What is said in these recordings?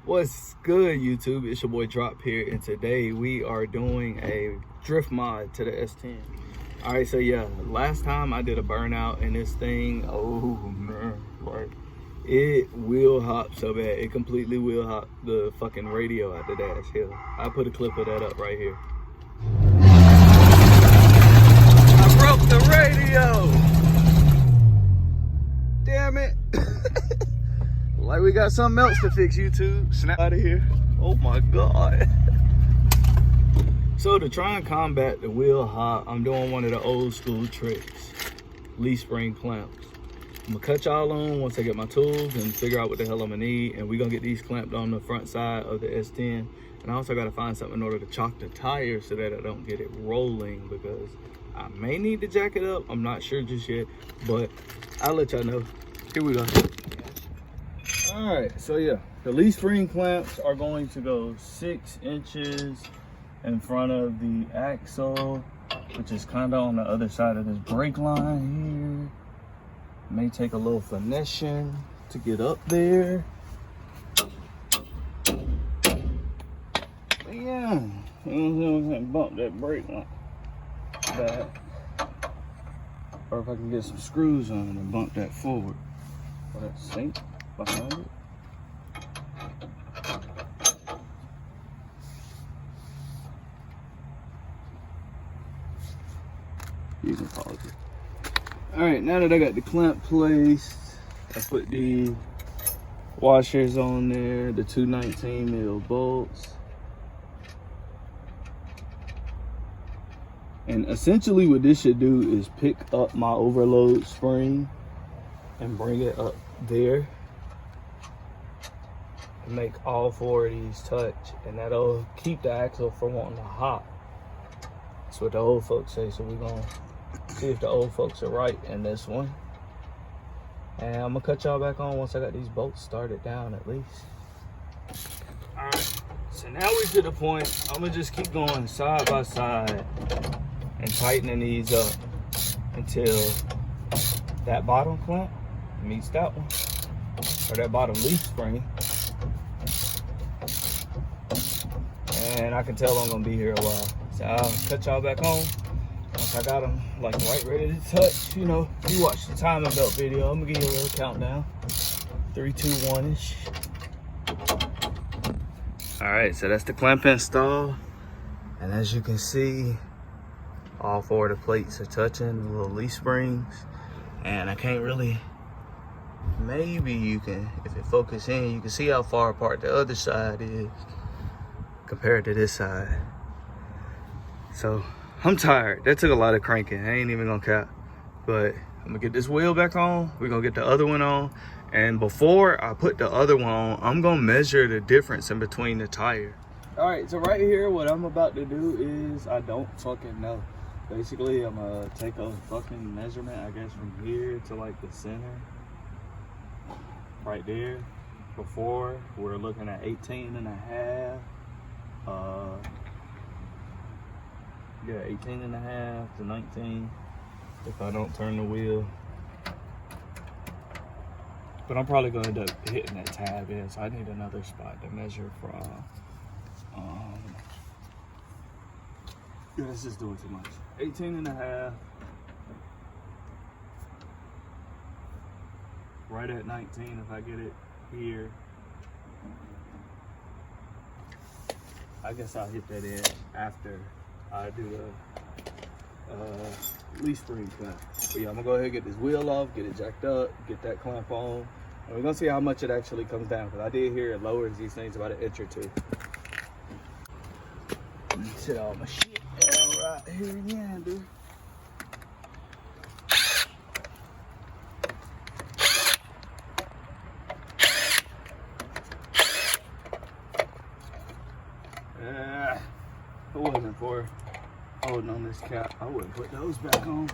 What's good, YouTube? It's your boy Drop here, and today we are doing a drift mod to the S10. All right, so yeah, last time I did a burnout in this thing. Oh man, right? It will hop so bad. It completely will hop the fucking radio out the dash hill. I put a clip of that up right here. I broke the radio. Damn it. Like we got something else to fix, YouTube. Snap out of here. Oh my God. So to try and combat the wheel hop, I'm doing one of the old school tricks. Leaf spring clamps. I'm gonna cut y'all on once I get my tools and figure out what the hell I'm gonna need. And we're gonna get these clamped on the front side of the S10. And I also gotta find something in order to chock the tire so that I don't get it rolling, because I may need to jack it up. I'm not sure just yet, but I'll let y'all know. Here we go. All right, so yeah, the leaf spring clamps are going to go 6 inches in front of the axle, which is kind of on the other side of this brake line here. May take a little finessing to get up there. But yeah, I'm gonna bump that brake line back, or if I can get some screws on it and bump that forward. Or that sink behind it. You can pause it. All right, now that I got the clamp placed, I put the washers on there, the 219 mil bolts. And essentially what this should do is pick up my overload spring and bring it up there. Make all 4 of these touch, and that'll keep the axle from wanting to hop. That's what the old folks say, so we're gonna see if the old folks are right in this one. And I'm gonna cut y'all back on once I got these bolts started down at least. All right, so now we're to the point, I'm gonna just keep going side by side and tightening these up until that bottom clamp meets that one, or that bottom leaf spring. And I can tell I'm gonna be here a while. So I'll cut y'all back on once I got them like right ready to touch. You know, you watch the timing belt video, I'm gonna give you a little countdown. 3, 2, 1-ish. All right, so that's the clamp install. And as you can see, all 4 of the plates are touching, the little leaf springs. And I can't really, maybe you can, if it focus in, you can see how far apart the other side is compared to this side. So I'm tired. That took a lot of cranking. I ain't even gonna cap. But I'm gonna get this wheel back on. We're gonna get the other one on. And before I put the other one on, I'm gonna measure the difference in between the tire. All right, so right here, what I'm about to do is, I don't fucking know. Basically, I'm gonna take a fucking measurement, I guess, from here to like the center. Right there. Before, we're looking at 18.5. Yeah, 18.5 to 19 if I don't turn the wheel. But I'm probably gonna end up hitting that tab in, so I need another spot to measure from. Yeah, this is doing too much. 18.5. Right at 19 if I get it here. I guess I'll hit that in after I do the leaf spring clamp. But yeah, I'm gonna go ahead and get this wheel off, get it jacked up, get that clamp on. And we're gonna see how much it actually comes down, because I did hear it lowers these things about 1 inch or 2. Let me sit all my shit down right here again, dude. If it wasn't for holding on this cap, I wouldn't put those back on.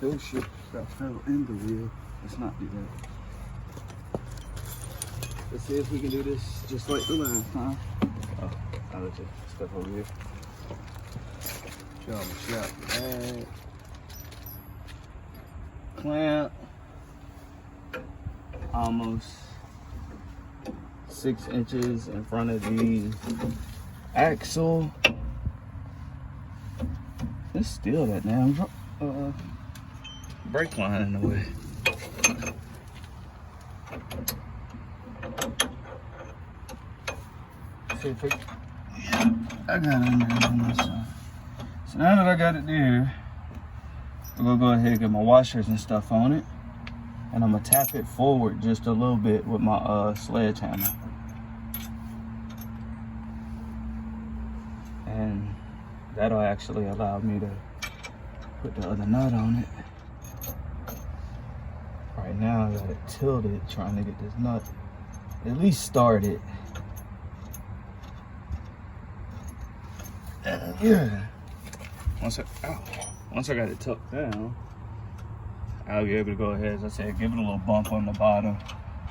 Oh shit, that fell in the wheel. Let's not do that. Let's see if we can do this just like the last time. Oh, I'll let you step over here. Show me strap that. Clamp. Almost 6 inches in front of the axle. There's still that damn brake line in the way. See if it, yeah, I got it under there on this side. So now that I got it there, I'm gonna go ahead and get my washers and stuff on it. And I'm gonna tap it forward just a little bit with my sledgehammer. And that'll actually allow me to put the other nut on it. Right now I got it tilted, trying to get this nut at least started. And yeah, once I got it tucked down, I'll be able to go ahead, as I said, give it a little bump on the bottom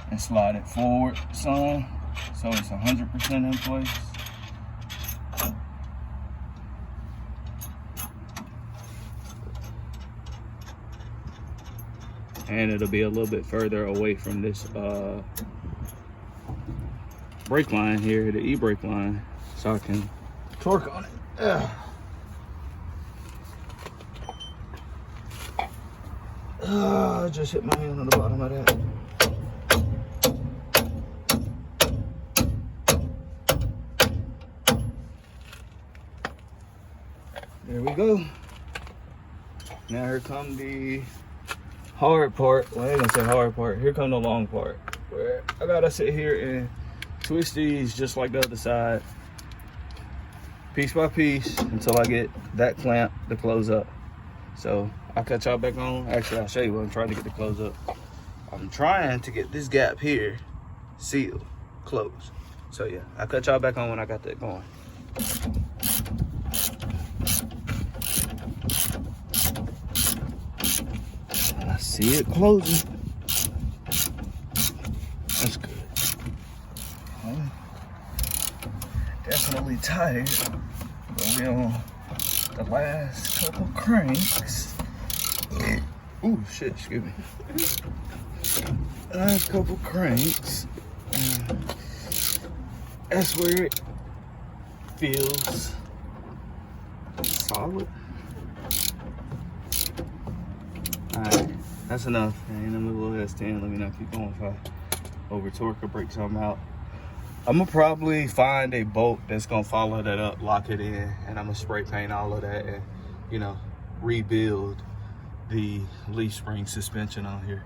and slide it forward some, so it's 100% in place. And it'll be a little bit further away from this brake line here, the e-brake line, so I can torque on it. I just hit my hand on the bottom of that. There we go. Now here come the hard part. Well, I ain't gonna say hard part. Here come the long part, where I gotta sit here and twist these just like the other side, piece by piece, until I get that clamp to close up. So I'll catch y'all back on. Actually, I'll show you what I'm trying to get to close up. I'm trying to get this gap here sealed, closed. So yeah, I'll catch y'all back on when I got that going. I see it closing. That's good. Definitely tired, but we on the last couple cranks. Ooh, shit, excuse me. Last couple cranks. That's where it feels solid. Alright, that's enough. And I'm a little S10. Let me not keep going if I over torque or break something out. I'm gonna probably find a bolt that's gonna follow that up, lock it in, and I'm gonna spray paint all of that and, you know, rebuild the leaf spring suspension on here.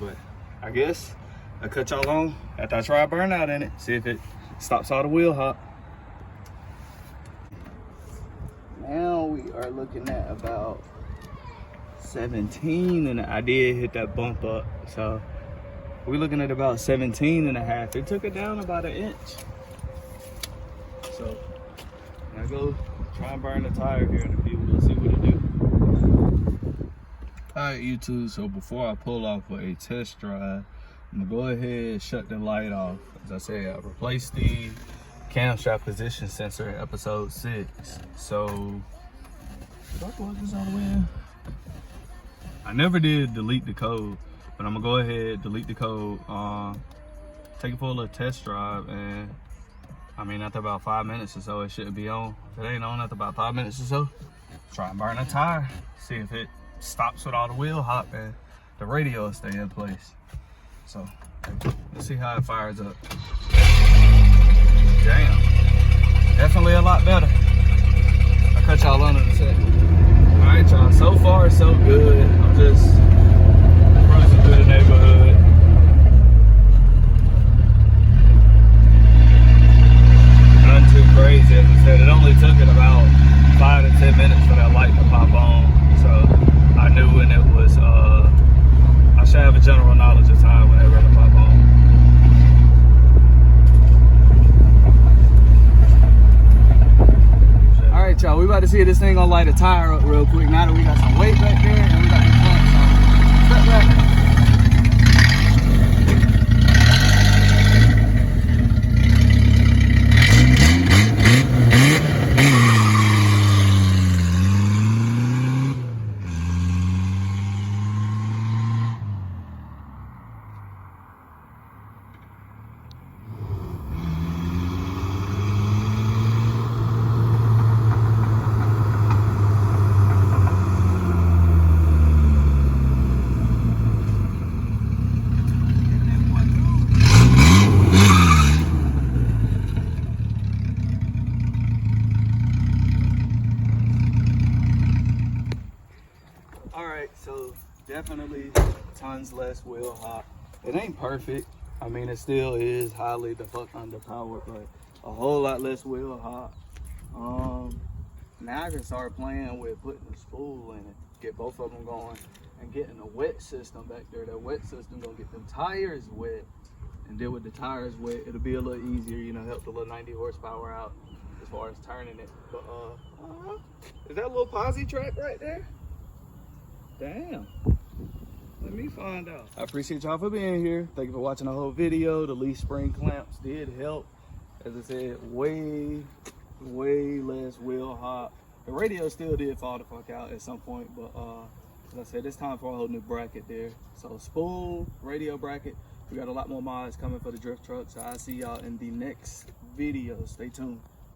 But I guess I'll cut y'all on after I try a burnout in it, see if it stops all the wheel hop. Now we are looking at about 17, and I did hit that bump up, so we're looking at about 17.5. It took it down about 1 inch. So I go try and burn the tire here in a few. We'll see what it do. Alright, YouTube, so before I pull off for a test drive, I'm gonna go ahead and shut the light off. As I said, I replaced the camshaft position sensor in episode 6. So did I plug this all the way in? I never did delete the code, but I'm gonna go ahead, delete the code, take it for a little test drive, and I mean, after about 5 minutes or so, it should be on. If it ain't on after about 5 minutes or so, try and burn a tire, see if it stops with all the wheel hop and the radio will stay in place. So let's see how it fires up. Damn, definitely a lot better. I'll cut y'all on in a second. All right, y'all, so far so good. I'm just cruising through the neighborhood. Nothing too crazy. As I said, it only took it about 5 to 10 minutes for that light to pop on. So I knew when it was, I should have a general knowledge of time whenever it'll pop on. All right, y'all, we about to see if this thing gonna light a tire up real quick now that we got some weight back there and we got the definitely tons less wheel hop. It ain't perfect. I mean, it still is highly the fuck underpowered, but a whole lot less wheel hop. Now I can start playing with putting the spool in it, get both of them going, and getting a wet system back there. That wet system gonna get them tires wet, and then with the tires wet, it'll be a little easier, you know, help the little 90 horsepower out as far as turning it. But is that a little posi track right there? Damn. Let me find out. I appreciate y'all for being here. Thank you for watching the whole video. The leaf spring clamps did help. As I said, way less wheel hop. The radio still did fall the fuck out at some point, but as I said, it's time for a whole new bracket there. So spool, radio bracket. We got a lot more mods coming for the drift truck. So I'll see y'all in the next video. Stay tuned.